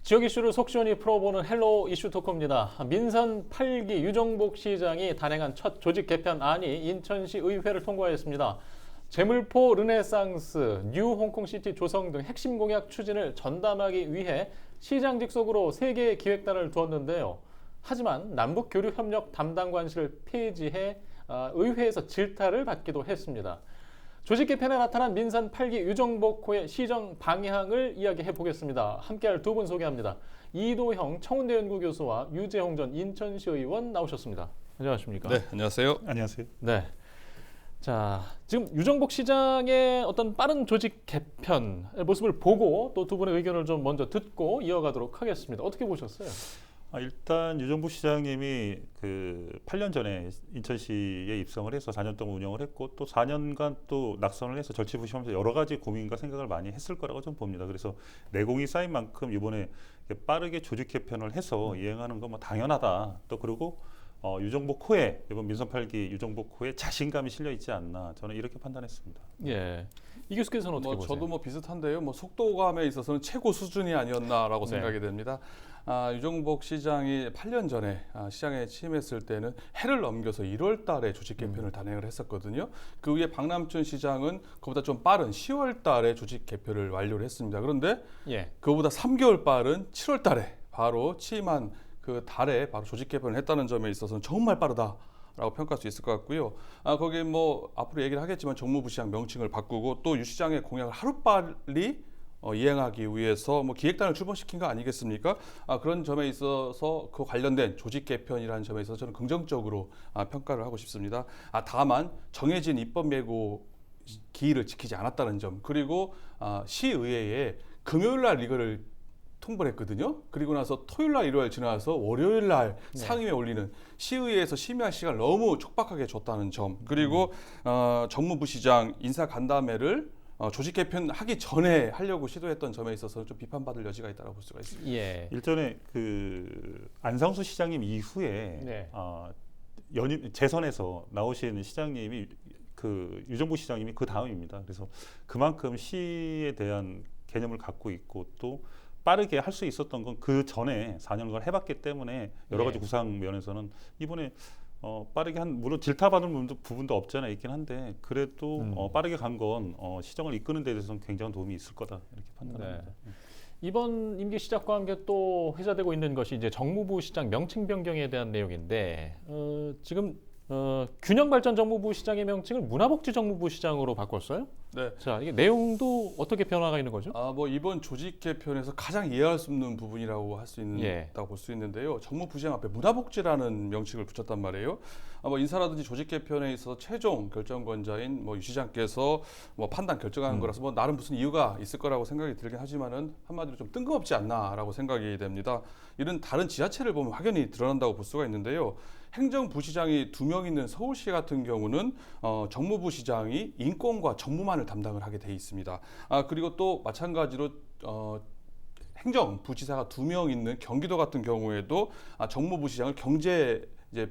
지역 이슈를 속 시원히 풀어보는 헬로 이슈 토크입니다. 민선 8기 유정복 시장이 단행한 첫 조직 개편안이 인천시 의회를 통과했습니다. 제물포 르네상스, 뉴 홍콩시티 조성 등 핵심 공약 추진을 전담하기 위해 시장 직속으로 3개의 기획단을 두었는데요. 하지만 남북교류협력 담당관실을 폐지해 의회에서 질타를 받기도 했습니다. 조직 개편에 나타난 민선 8기 유정복호의 시정 방향을 이야기해 보겠습니다. 함께할 두 분 소개합니다. 이도형 청운대 연구교수와 유재홍 전 인천시 의원 나오셨습니다. 안녕하십니까? 네, 안녕하세요. 안녕하세요. 네. 자, 지금 유정복 시장의 어떤 빠른 조직 개편 모습을 보고 또 두 분의 의견을 좀 먼저 듣고 이어가도록 하겠습니다. 어떻게 보셨어요? 일단 유정복 시장님이 그 8년 전에 인천시에 입성을 해서 4년 동안 운영을 했고 또 4년간 또 낙선을 해서 절치부심하면서 여러 가지 고민과 생각을 많이 했을 거라고 좀 봅니다. 그래서 내공이 쌓인 만큼 이번에 빠르게 조직 개편을 해서 이행하는 건 뭐 당연하다. 또 그리고 유정복 호에 이번 민선 8기 유정복 호에 자신감이 실려 있지 않나 저는 이렇게 판단했습니다. 예. 이 교수께서는 어떻게 보세요? 저도 비슷한데요. 속도감에 있어서는 최고 수준이 아니었나라고 네. 생각이 됩니다. 유정복 시장이 8년 전에 시장에 취임했을 때는 해를 넘겨서 1월 달에 조직 개편을 단행을 했었거든요. 그 후에 박남춘 시장은 그보다 좀 빠른 10월 달에 조직 개편을 완료를 했습니다. 그런데 그보다 3개월 빠른 7월 달에 바로 취임한 그 달에 바로 조직 개편을 했다는 점에 있어서는 정말 빠르다라고 평가할 수 있을 것 같고요. 거기 뭐 앞으로 얘기를 하겠지만 정무부 시장 명칭을 바꾸고 또 유 시장의 공약을 하루빨리 이행하기 위해서 뭐 기획단을 출범시킨 거 아니겠습니까? 그런 점에 있어서 그 관련된 조직 개편이라는 점에 있어서 저는 긍정적으로 평가를 하고 싶습니다. 다만 정해진 입법 예고 기일을 지키지 않았다는 점, 그리고 시의회에 금요일 날 이거를 통보를 했거든요. 그리고 나서 토요일 날 일요일 지나서 월요일 날 상임위에 올리는 시의회에서 심의할 시간을 너무 촉박하게 줬다는 점, 그리고 정무부 시장 인사 간담회를 조직 개편하기 전에 하려고 시도했던 점에 있어서 좀 비판받을 여지가 있다고 볼 수가 있습니다. 예. 일전에 그 안상수 시장님 이후에 연임 재선에서 나오신 시장님이 그 유정복 시장님이 그 다음입니다. 그래서 그만큼 시에 대한 개념을 갖고 있고 또 빠르게 할 수 있었던 건 그 전에 4년간 해봤기 때문에 여러 가지 구상 면에서는 이번에 빠르게 물론 질타받는 부분도 없지 않아 있긴 한데 그래도 빠르게 간 건 시정을 이끄는 데 대해서는 굉장한 도움이 있을 거다 이렇게 판단합니다. 네. 이번 임기 시작과 함께 또 회자되고 있는 것이 이제 정무부 시장 명칭 변경에 대한 내용인데 지금 균형발전 정무부 시장의 명칭을 문화복지 정무부 시장으로 바꿨어요? 네. 자, 이게 내용도 어떻게 변화가 있는 거죠? 이번 조직 개편에서 가장 이해할 수 없는 부분이라고 할 수 있다고 볼 수 있는데요. 정무부 시장 앞에 문화복지라는 명칭을 붙였단 말이에요. 인사라든지 조직 개편에 있어서 최종 결정권자인 유 시장께서 판단 결정하는 거라서 나름 무슨 이유가 있을 거라고 생각이 들긴 하지만은 한마디로 좀 뜬금없지 않나라고 생각이 됩니다. 이런 다른 지자체를 보면 확연히 드러난다고 볼 수가 있는데요. 행정부시장이 2명 있는 서울시 같은 경우는 정무부 시장이 인권과 정무만을 담당을 하게 돼 있습니다. 그리고 또 마찬가지로 행정부지사가 2명 있는 경기도 같은 경우에도 정무부시장을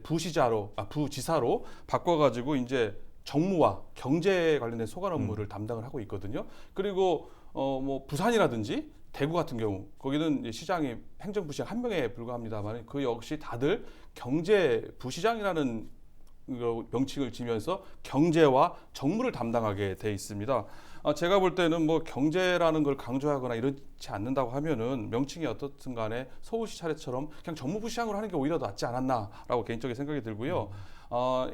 부지사로 바꿔가지고 이제 정무와 경제 관련된 소관 업무를 담당을 하고 있거든요. 그리고 부산이라든지 대구 같은 경우 거기는 시장이 행정부시장 1명에 불과합니다만 그 역시 다들 경제부시장이라는 명칭을 지면서 경제와 정무를 담당하게 돼 있습니다. 제가 볼 때는 경제라는 걸 강조하거나 이렇지 않는다고 하면은 명칭이 어떻든 간에 서울시 차례처럼 그냥 정무부시장으로 하는 게 오히려 낫지 않았나라고 개인적인 생각이 들고요.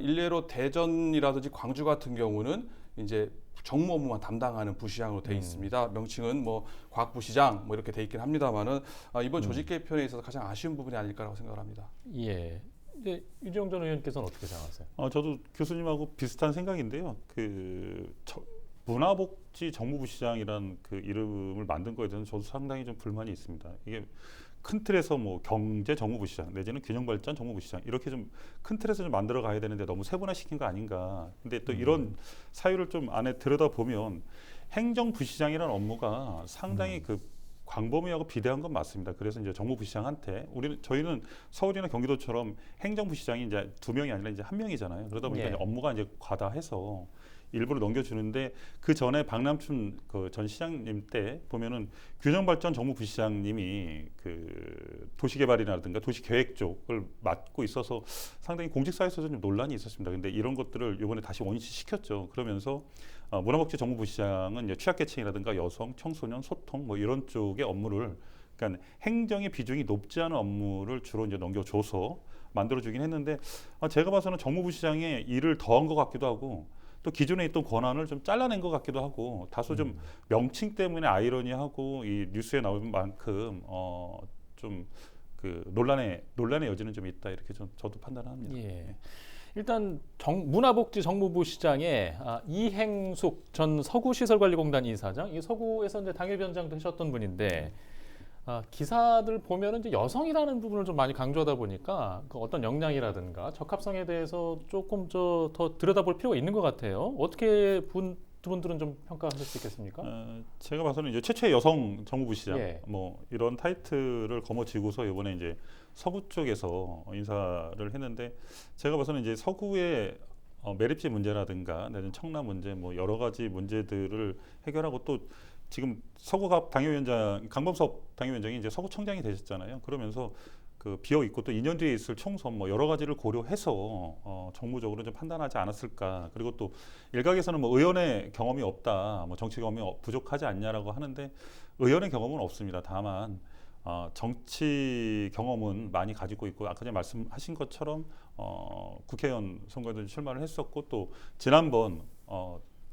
일례로 대전이라든지 광주 같은 경우는 이제 정무 업무만 담당하는 부시장으로 돼 있습니다. 명칭은 과학부시장 이렇게 돼 있긴 합니다만은 이번 조직 개편에 있어서 가장 아쉬운 부분이 아닐까라고 생각을 합니다. 예. 근데 유재홍 전 의원께서는 어떻게 생각하세요? 저도 교수님하고 비슷한 생각인데요. 문화복지 정무부시장이라는 그 이름을 만든 거에 대해서는 저도 상당히 좀 불만이 있습니다. 이게 큰 틀에서 경제 정무부시장 내지는 균형발전 정무부시장 이렇게 좀 큰 틀에서 좀 만들어 가야 되는데 너무 세분화시킨 거 아닌가. 근데 또 이런 사유를 좀 안에 들여다 보면 행정부시장이라는 업무가 상당히 그 광범위하고 비대한 건 맞습니다. 그래서 이제 정무부시장한테 저희는 서울이나 경기도처럼 행정부시장이 이제 2명이 아니라 이제 1명이잖아요. 그러다 보니까 이제 업무가 이제 과다해서 일부러 넘겨주는데 그 전에 박남춘 그 전 시장님 때 보면은 균형발전 정무부시장님이 그 도시개발이라든가 도시계획 쪽을 맡고 있어서 상당히 공직사회에서 좀 논란이 있었습니다. 근데 이런 것들을 이번에 다시 원위치시켰죠. 그러면서 문화복지 정무부시장은 이제 취약계층이라든가 여성, 청소년, 소통 뭐 이런 쪽의 업무를 그러니까 행정의 비중이 높지 않은 업무를 주로 이제 넘겨줘서 만들어주긴 했는데 제가 봐서는 정무부시장의 일을 더한 것 같기도 하고 또 기존에 있던 권한을 좀 잘라낸 것 같기도 하고 다소 좀 명칭 때문에 아이러니하고 이 뉴스에 나오는 만큼 좀 그 논란의 여지는 좀 있다 이렇게 저도 판단합니다. 예. 일단 문화복지 정무부 시장의 이행숙 전 서구시설관리공단 이사장, 이 서구에서 이제 당협위원장도 하셨던 분인데 기사들 보면은 이제 여성이라는 부분을 좀 많이 강조하다 보니까 그 어떤 역량이라든가 적합성에 대해서 조금 더 들여다볼 필요가 있는 것 같아요. 어떻게 두 분들은 좀 평가하실 수 있겠습니까? 제가 봐서는 이제 최초의 여성 정무부시장 예. 뭐 이런 타이틀을 거머쥐고서 이번에 이제 서구 쪽에서 인사를 했는데 제가 봐서는 이제 서구의 매립지 문제라든가 내지는 청라 문제 뭐 여러 가지 문제들을 해결하고 또 지금 서구갑 당협위원장 강범석 당협위원장이 이제 서구청장이 되셨잖아요. 그러면서 그 비어 있고 또 2년 뒤에 있을 총선 뭐 여러 가지를 고려해서 정무적으로 좀 판단하지 않았을까. 그리고 또 일각에서는 뭐 의원의 경험이 없다, 뭐 정치 경험이 부족하지 않냐라고 하는데 의원의 경험은 없습니다. 다만 정치 경험은 많이 가지고 있고 아까 전에 말씀하신 것처럼 국회의원 선거에도 출마를 했었고 또 지난번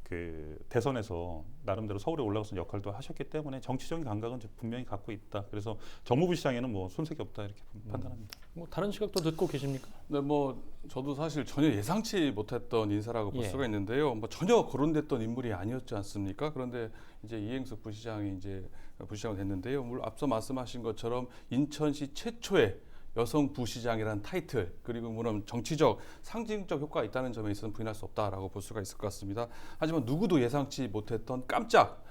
그 대선에서 나름대로 서울에 올라가서 역할도 하셨기 때문에 정치적인 감각은 분명히 갖고 있다. 그래서 정무부 시장에는 뭐 손색이 없다 이렇게 판단합니다. 뭐 다른 시각도 듣고 계십니까? 네, 뭐 저도 사실 전혀 예상치 못했던 인사라고 볼 예. 수가 있는데요. 뭐 전혀 거론됐던 인물이 아니었지 않습니까? 그런데 이제 이행숙 부시장이 이제 부시장이 됐는데요. 물론 앞서 말씀하신 것처럼 인천시 최초의 여성 부시장이라는 타이틀 그리고 물론 정치적 상징적 효과가 있다는 점에 있어서는 부인할 수 없다라고 볼 수가 있을 것 같습니다. 하지만 누구도 예상치 못했던 깜짝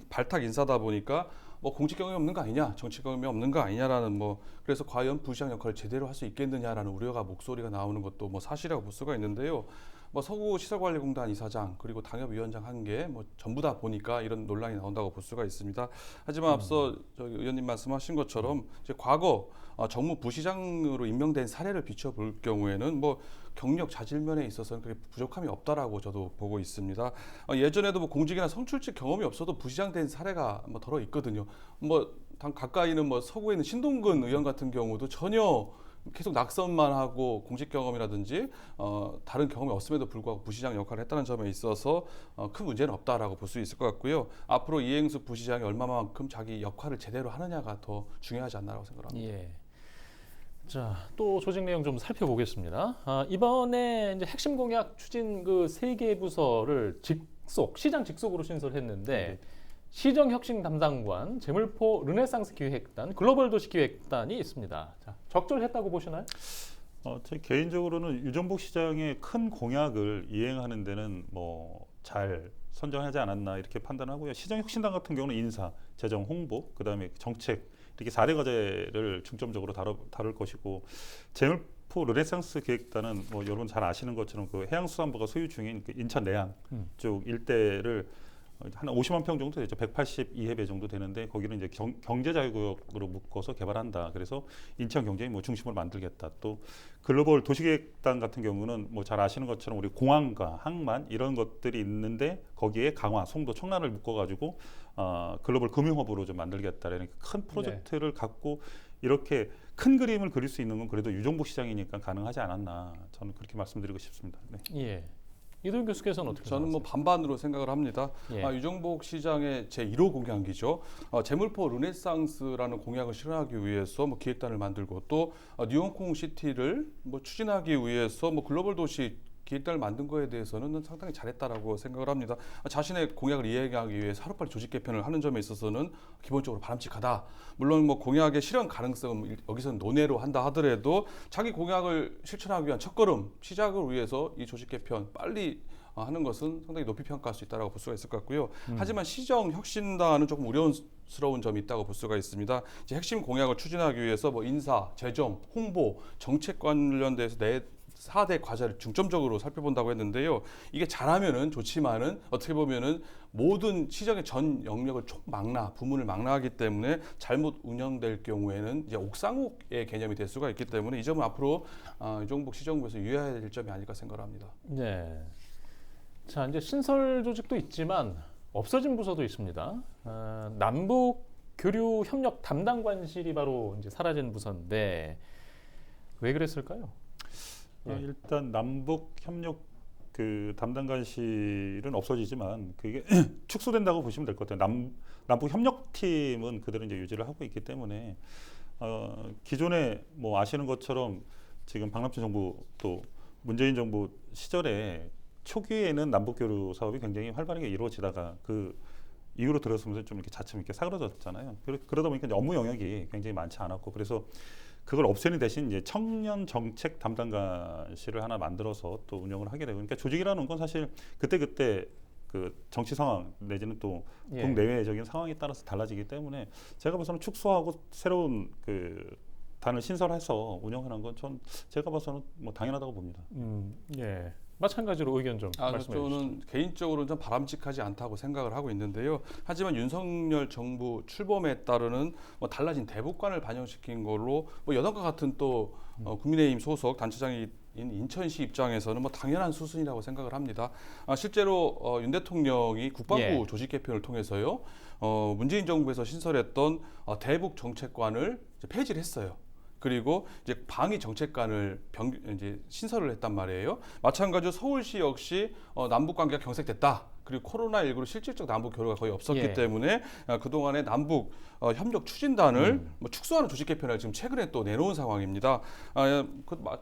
발탁 인사다 보니까 뭐 공직 경험이 없는 거 아니냐, 정치 경험이 없는 거 아니냐라는 뭐 그래서 과연 부시장 역할을 제대로 할 수 있겠느냐라는 우려가 목소리가 나오는 것도 뭐 사실이라고 볼 수가 있는데요. 뭐 서구시설관리공단 이사장 그리고 당협위원장 한 게 뭐 전부 다 보니까 이런 논란이 나온다고 볼 수가 있습니다. 하지만 앞서 저기 의원님 말씀하신 것처럼 이제 과거 정무부시장으로 임명된 사례를 비춰볼 경우에는 뭐 경력 자질면에 있어서는 그렇게 부족함이 없다라고 저도 보고 있습니다. 예전에도 뭐 공직이나 선출직 경험이 없어도 부시장 된 사례가 뭐 더러 있거든요. 뭐 가까이는 뭐 서구에 있는 신동근 의원 같은 경우도 전혀 계속 낙선만 하고 공직 경험이라든지 다른 경험이 없음에도 불구하고 부시장 역할을 했다는 점에 있어서 큰 문제는 없다라고 볼 수 있을 것 같고요. 앞으로 이행숙 부시장이 얼마만큼 자기 역할을 제대로 하느냐가 더 중요하지 않나라고 생각합니다. 예. 자, 또 조직 내용 좀 살펴보겠습니다. 이번에 이제 핵심 공약 추진 그 3개 부서를 시장 직속으로 신설했는데 시정혁신 담당관, 재물포 르네상스 기획단, 글로벌 도시 기획단이 있습니다. 자, 적절했다고 보시나요? 제 개인적으로는 유정복 시장의 큰 공약을 이행하는 데는 뭐 잘 선정하지 않았나 이렇게 판단하고요. 시정혁신단 같은 경우는 인사, 재정, 홍보, 그다음에 정책 이렇게 4대 과제를 중점적으로 다룰 것이고 재물포 르네상스 기획단은 뭐 여러분 잘 아시는 것처럼 그 해양수산부가 소유 중인 그 인천 내양 쪽 일대를 한 50만 평 정도 되죠. 182해배 정도 되는데 거기는 이제 경제자유구역으로 묶어서 개발한다. 그래서 인천 경제의 뭐 중심을 만들겠다. 또 글로벌 도시계획단 같은 경우는 뭐 잘 아시는 것처럼 우리 공항과 항만 이런 것들이 있는데 거기에 강화, 송도, 청라를 묶어가지고 글로벌 금융허브로 좀 만들겠다라는 큰 프로젝트를 갖고 이렇게 큰 그림을 그릴 수 있는 건 그래도 유정복 시장이니까 가능하지 않았나 저는 그렇게 말씀드리고 싶습니다. 네. 예. 이도현 교수께서는 어떻게 저는 뭐 반반으로 생각을 합니다. 예. 유정복 시장의 제1호 공약이죠. 재물포 르네상스라는 공약을 실현하기 위해서 뭐 기획단을 만들고 또 뉴홍콩 시티를 뭐 추진하기 위해서 뭐 글로벌 도시 기획단을 만든 거에 대해서는 상당히 잘했다라고 생각을 합니다. 자신의 공약을 이행하기 위해서 하루빨리 조직 개편을 하는 점에 있어서는 기본적으로 바람직하다. 물론 뭐 공약의 실현 가능성은 여기서는 논외로 한다 하더라도 자기 공약을 실천하기 위한 첫걸음, 시작을 위해서 이 조직 개편 빨리 하는 것은 상당히 높이 평가할 수 있다고 볼 수가 있을 것 같고요. 하지만 시정혁신단은 조금 우려스러운 점이 있다고 볼 수가 있습니다. 이제 핵심 공약을 추진하기 위해서 뭐 인사, 재정, 홍보, 정책 관련돼서 4대 과제를 중점적으로 살펴본다고 했는데요. 이게 잘하면은 좋지만은 어떻게 보면은 모든 시장의 전 영역을 부문을 망라하기 때문에 잘못 운영될 경우에는 이제 옥상옥의 개념이 될 수가 있기 때문에 이 점은 앞으로 유정복 시정부에서 유의해야 될 점이 아닐까 생각합니다. 네. 자, 이제 신설 조직도 있지만 없어진 부서도 있습니다. 남북 교류 협력 담당관실이 바로 이제 사라진 부서인데 왜 그랬을까요? 일단 남북 협력 그 담당관실은 없어지지만 그게 축소된다고 보시면 될 것 같아요. 남북 협력팀은 그대로 이제 유지를 하고 있기 때문에 기존에 뭐 아시는 것처럼 지금 박남춘 정부 또 문재인 정부 시절에 초기에는 남북 교류 사업이 굉장히 활발하게 이루어지다가 그 이후로 들어서면서 좀 이렇게 차츰 이렇게 사그러졌잖아요. 그러다 보니까 이제 업무 영역이 굉장히 많지 않았고 그래서 그걸 없애는 대신 이제 청년 정책 담당관실을 하나 만들어서 또 운영을 하게 되고 그러니까 조직이라는 건 사실 그때 그 정치 상황 내지는 또 국내외적인 상황에 따라서 달라지기 때문에 제가 봐서는 축소하고 새로운 그 단을 신설해서 운영하는 건 제가 봐서는 뭐 당연하다고 봅니다. 예. 마찬가지로 의견 좀 말씀해 주시죠. 저는 개인적으로는 좀 바람직하지 않다고 생각을 하고 있는데요. 하지만 윤석열 정부 출범에 따르는 뭐 달라진 대북관을 반영시킨 걸로 뭐 여당과 같은 또 국민의힘 소속 단체장인 인천시 입장에서는 뭐 당연한 수순이라고 생각을 합니다. 실제로 윤 대통령이 국방부 조직 개편을 통해서요. 문재인 정부에서 신설했던 대북 정책관을 이제 폐지를 했어요. 그리고 이제 방위 정책관을 이제 신설을 했단 말이에요. 마찬가지로 서울시 역시 남북 관계가 경색됐다. 그리고 코로나19로 실질적 남북 교류가 거의 없었기 때문에 그동안의 남북 협력 추진단을 뭐 축소하는 조직 개편을 지금 최근에 또 내놓은 상황입니다.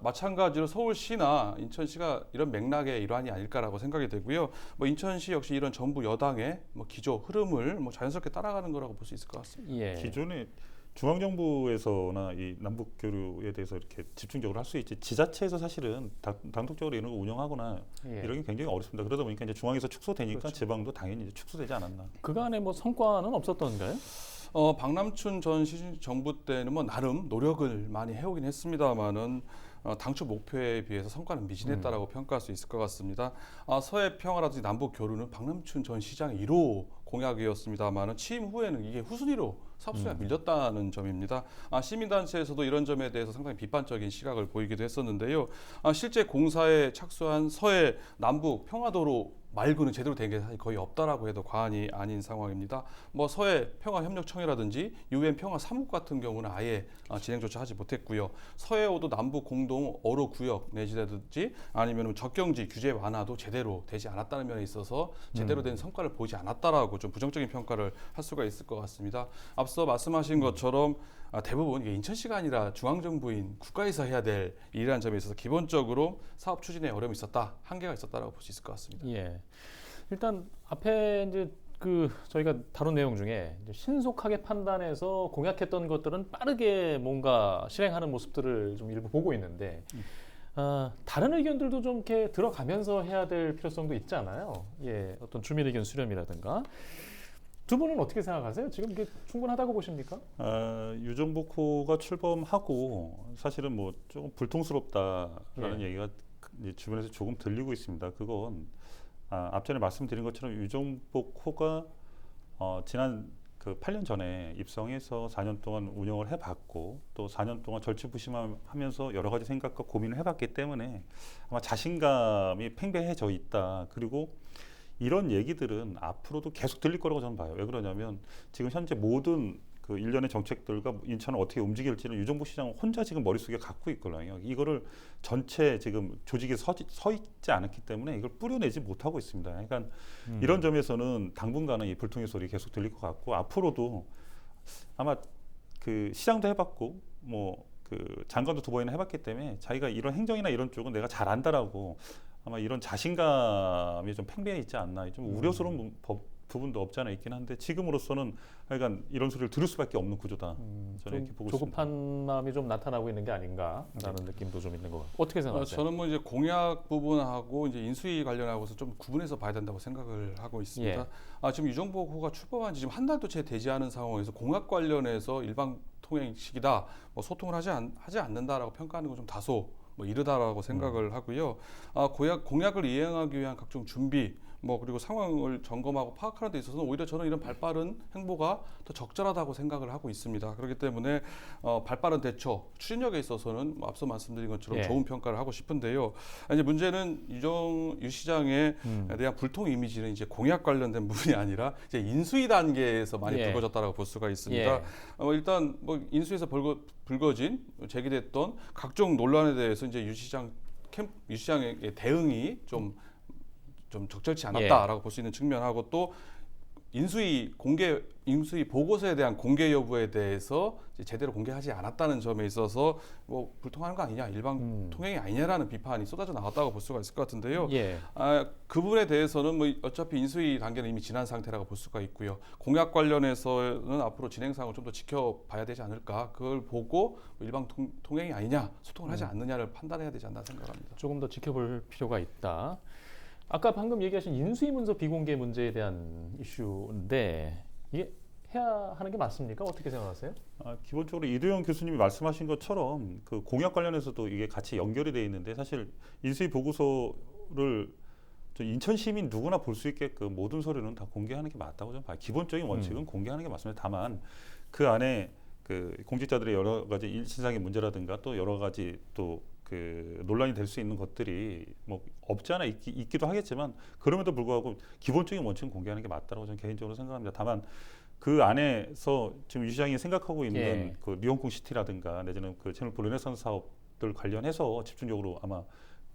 마찬가지로 서울시나 인천시가 이런 맥락의 일환이 아닐까라고 생각이 되고요. 뭐 인천시 역시 이런 정부 여당의 뭐 기조 흐름을 뭐 자연스럽게 따라가는 거라고 볼 수 있을 것 같습니다. 기존에 중앙정부에서나 이 남북 교류에 대해서 이렇게 집중적으로 할 수 있지 지자체에서 사실은 단독적으로 이런 거 운영하거나 이런 게 굉장히 어렵습니다. 그러다 보니까 이제 중앙에서 축소되니까 그렇죠. 지방도 당연히 이제 축소되지 않았나. 그간에 뭐 성과는 없었던가요? 박남춘 전 정부 때는 뭐 나름 노력을 많이 해오긴 했습니다만은 당초 목표에 비해서 성과는 미진했다라고 평가할 수 있을 것 같습니다. 서해 평화라든지 남북 교류는 박남춘 전 시장의 1호 공약이었습니다만은 취임 후에는 이게 후순위로 사업 수혜가 밀렸다는 점입니다. 시민단체에서도 이런 점에 대해서 상당히 비판적인 시각을 보이기도 했었는데요. 실제 공사에 착수한 서해 남북 평화도로 말고는 제대로 된 게 사실 거의 없다라고 해도 과언이 아닌 상황입니다. 뭐 서해 평화협력청이라든지 UN 평화사무국 같은 경우는 아예 진행조차 하지 못했고요. 서해오도 남북 공동 어로 구역 내지라든지 아니면 접경지 규제 완화도 제대로 되지 않았다는 면에 있어서 제대로 된 성과를 보이지 않았다라고 좀 부정적인 평가를 할 수가 있을 것 같습니다. 앞서 말씀하신 것처럼 대부분 이게 인천시가 아니라 중앙정부인 국가에서 해야 될 일이라는 점에 있어서 기본적으로 사업 추진에 어려움이 있었다, 한계가 있었다라고 볼 수 있을 것 같습니다. 일단 앞에 이제 저희가 다룬 내용 중에 이제 신속하게 판단해서 공약했던 것들은 빠르게 뭔가 실행하는 모습들을 좀 일부 보고 있는데 다른 의견들도 좀 이렇게 들어가면서 해야 될 필요성도 있잖아요. 어떤 주민 의견 수렴이라든가. 두 분은 어떻게 생각하세요? 지금 이게 충분하다고 보십니까? 유정복 후가 출범하고 사실은 뭐 조금 불통스럽다라는 얘기가 주변에서 조금 들리고 있습니다. 그건 앞전에 말씀드린 것처럼 유정복 후가 지난 그 8년 전에 입성해서 4년 동안 운영을 해봤고 또 4년 동안 절치부심하면서 여러 가지 생각과 고민을 해봤기 때문에 아마 자신감이 팽배해져 있다. 그리고 이런 얘기들은 앞으로도 계속 들릴 거라고 저는 봐요. 왜 그러냐면 지금 현재 모든 그 일련의 정책들과 인천을 어떻게 움직일지는 유정복 시장 혼자 지금 머릿속에 갖고 있거든요. 이거를 전체 지금 조직이 서 있지 않았기 때문에 이걸 뿌려내지 못하고 있습니다. 그러니까 이런 점에서는 당분간은 이 불통의 소리 계속 들릴 것 같고 앞으로도 아마 그 시장도 해봤고 뭐 그 장관도 2번이나 해봤기 때문에 자기가 이런 행정이나 이런 쪽은 내가 잘 안다라고 아마 이런 자신감이 좀 팽배해 있지 않나. 좀 우려스러운 부분도 없지 않아 있긴 한데 지금으로서는 하여간 이런 소리를 들을 수밖에 없는 구조다. 저는 이렇게 보고 조급한 있습니다. 마음이 좀 나타나고 있는 게 아닌가라는 느낌도 좀 있는 것 같아요. 어떻게 생각하세요? 저는 뭐 이제 공약 부분하고 이제 인수위 관련하고서 좀 구분해서 봐야 된다고 생각을 하고 있습니다. 지금 유정복 후가 출범한 지 지금 한 달도 채 되지 않은 상황에서 공약 관련해서 일방 통행식이다, 뭐 소통을 하지 않는다라고 평가하는 건 좀 다소 뭐 이르다라고 생각을 하고요. 공약을 이행하기 위한 각종 준비, 그리고 상황을 점검하고 파악하는 데 있어서는 오히려 저는 이런 발빠른 행보가 더 적절하다고 생각을 하고 있습니다. 그렇기 때문에 발빠른 대처, 추진력에 있어서는 앞서 말씀드린 것처럼 좋은 평가를 하고 싶은데요. 이제 문제는 유 시장에 대한 불통 이미지는 이제 공약 관련된 부분이 아니라 이제 인수위 단계에서 많이 불거졌다라고 볼 수가 있습니다. 일단 인수위에서 불거진 제기됐던 각종 논란에 대해서 이제 유 시장의 대응이 좀 적절치 않았다라고 볼 수 있는 측면하고 또 인수위 보고서에 대한 공개 여부에 대해서 이제 제대로 공개하지 않았다는 점에 있어서 불통하는 거 아니냐, 일방 통행이 아니냐라는 비판이 쏟아져 나왔다고 볼 수가 있을 것 같은데요. 그 부분에 대해서는 어차피 인수위 단계는 이미 지난 상태라고 볼 수가 있고요. 공약 관련해서는 앞으로 진행 사항을 좀 더 지켜봐야 되지 않을까. 그걸 보고 일방 통행이 아니냐, 소통을 하지 않느냐를 판단해야 되지 않나 생각합니다. 조금 더 지켜볼 필요가 있다. 아까 방금 얘기하신 인수위 문서 비공개 문제에 대한 이슈인데 이게 해야 하는 게 맞습니까? 어떻게 생각하세요? 기본적으로 이도영 교수님이 말씀하신 것처럼 그 공약 관련해서도 이게 같이 연결이 돼 있는데 사실 인수위 보고서를 인천 시민 누구나 볼 수 있게끔 모든 서류는 다 공개하는 게 맞다고 저는 봐요. 기본적인 원칙은 공개하는 게 맞습니다. 다만 그 안에 그 공직자들의 여러 가지 일신상의 문제라든가 또 여러 가지 또 그 논란이 될 수 있는 것들이 없지 않아 있기도 하겠지만 그럼에도 불구하고 기본적인 원칙은 공개하는 게 맞다고 저는 개인적으로 생각합니다. 다만 그 안에서 지금 유 시장이 생각하고 있는 그 리옹콩 시티라든가 내지는 그 채널4 르네상스 사업들 관련해서 집중적으로 아마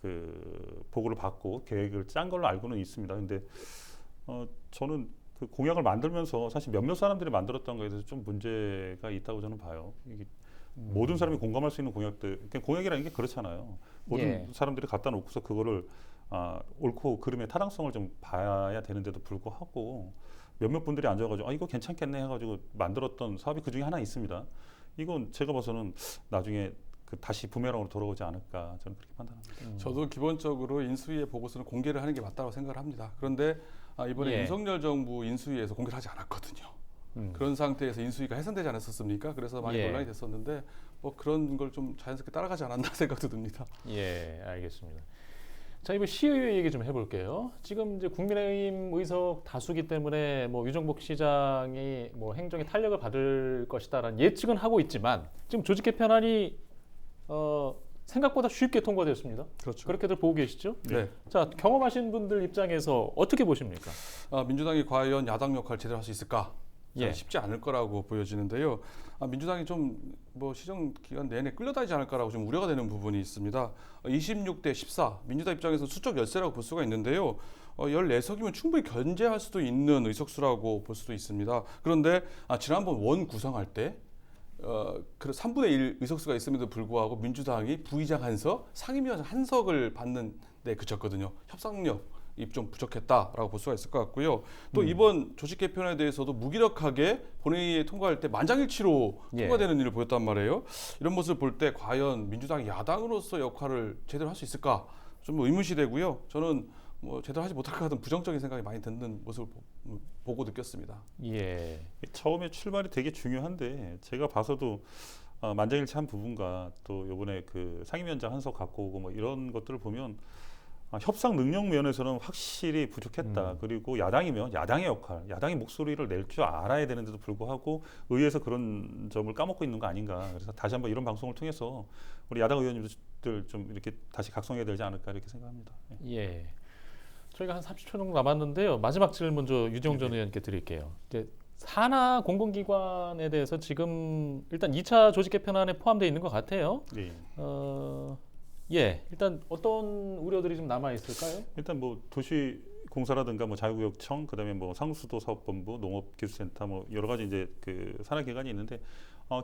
그 보고를 받고 계획을 짠 걸로 알고는 있습니다. 근데 저는 그 공약을 만들면서 사실 몇몇 사람들이 만들었던 거에 대해서 좀 문제가 있다고 저는 봐요. 이게 모든 사람이 공감할 수 있는 공약들, 그러니까 공약이라는 게 그렇잖아요. 모든 사람들이 갖다 놓고서 그거를 옳고 그름의 타당성을 좀 봐야 되는데도 불구하고 몇몇 분들이 앉아가지고 이거 괜찮겠네 해가지고 만들었던 사업이 그 중에 하나 있습니다. 이건 제가 봐서는 나중에 다시 부메랑으로 돌아오지 않을까 저는 그렇게 판단합니다. 저도 기본적으로 인수위의 보고서는 공개를 하는 게 맞다고 생각을 합니다. 그런데 이번에 윤석열 정부 인수위에서 공개를 하지 않았거든요. 그런 상태에서 인수위가 해산되지 않았었습니까? 그래서 많이 논란이 됐었는데 그런 걸 좀 자연스럽게 따라가지 않았나 생각도 듭니다. 알겠습니다. 자, 이번 시의회 얘기 좀 해볼게요. 지금 이제 국민의힘 의석 다수기 때문에 유정복 시장이 행정의 탄력을 받을 것이다라는 예측은 하고 있지만 지금 조직 개편안이 생각보다 쉽게 통과되었습니다. 그렇죠. 그렇게들 보고 계시죠? 네. 자, 경험하신 분들 입장에서 어떻게 보십니까? 민주당이 과연 야당 역할을 제대로 할 수 있을까? 쉽지 않을 거라고 보여지는데요. 민주당이 좀 시정 기간 내내 끌려다니지 않을까라고 좀 우려가 되는 부분이 있습니다. 26대 14, 민주당 입장에서 수적 열세라고 볼 수가 있는데요. 14석이면 충분히 견제할 수도 있는 의석수라고 볼 수도 있습니다. 그런데 지난번 원 구성할 때 3분의 1 의석수가 있음에도 불구하고 민주당이 부의장 한석, 상임위원장 한석을 받는 데 그쳤거든요. 협상력 좀 부족했다라고 볼 수가 있을 것 같고요. 또 이번 조직 개편에 대해서도 무기력하게 본회의에 통과할 때 만장일치로 통과되는 일을 보였단 말이에요. 이런 모습을 볼 때 과연 민주당이 야당으로서 역할을 제대로 할 수 있을까 좀 의문시되고요. 저는 제대로 하지 못할 것 같은 부정적인 생각이 많이 드는 모습을 보고 느꼈습니다. 처음에 출발이 되게 중요한데 제가 봐서도 만장일치한 부분과 또 이번에 그 상임위원장 한석 갖고 오고 이런 것들을 보면 협상 능력 면에서는 확실히 부족했다. 그리고 야당이면 야당의 역할, 야당의 목소리를 낼 줄 알아야 되는데도 불구하고 의회에서 그런 점을 까먹고 있는 거 아닌가. 그래서 다시 한번 이런 방송을 통해서 우리 야당 의원님들 좀 이렇게 다시 각성해야 되지 않을까 이렇게 생각합니다. 저희가 한 30초 정도 남았는데요. 마지막 질문 먼저 유정 전 의원께 드릴게요. 이제 산하 공공기관에 대해서 지금 일단 2차 조직 개편안에 포함되어 있는 것 같아요. 일단 어떤 우려들이 좀 남아 있을까요? 일단 도시공사라든가 자유구역청, 그다음에 상수도사업본부, 농업기술센터 여러 가지 이제 그 산하기관이 있는데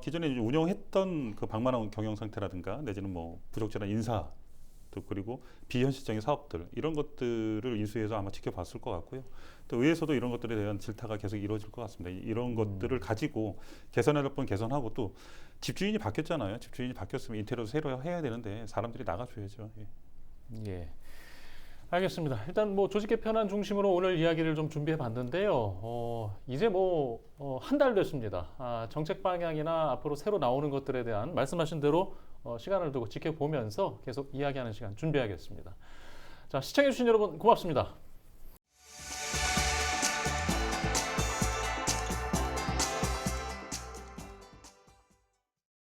기존에 이제 운영했던 그 방만한 경영 상태라든가 내지는 부적절한 인사 또 그리고 비현실적인 사업들 이런 것들을 인수위에서 아마 지켜봤을 것 같고요. 또 의회에서도 이런 것들에 대한 질타가 계속 이루어질 것 같습니다. 이런 것들을 가지고 개선할 번 개선하고 또 집주인이 바뀌었잖아요. 집주인이 바뀌었으면 인테리어도 새로 해야 되는데 사람들이 나가줘야죠. 알겠습니다. 일단 뭐 조직 개편안 중심으로 오늘 이야기를 좀 준비해 봤는데요. 이제 뭐 한 달 됐습니다. 정책 방향이나 앞으로 새로 나오는 것들에 대한 말씀하신 대로 시간을 두고 지켜보면서 계속 이야기하는 시간 준비하겠습니다. 자, 시청해 주신 여러분 고맙습니다.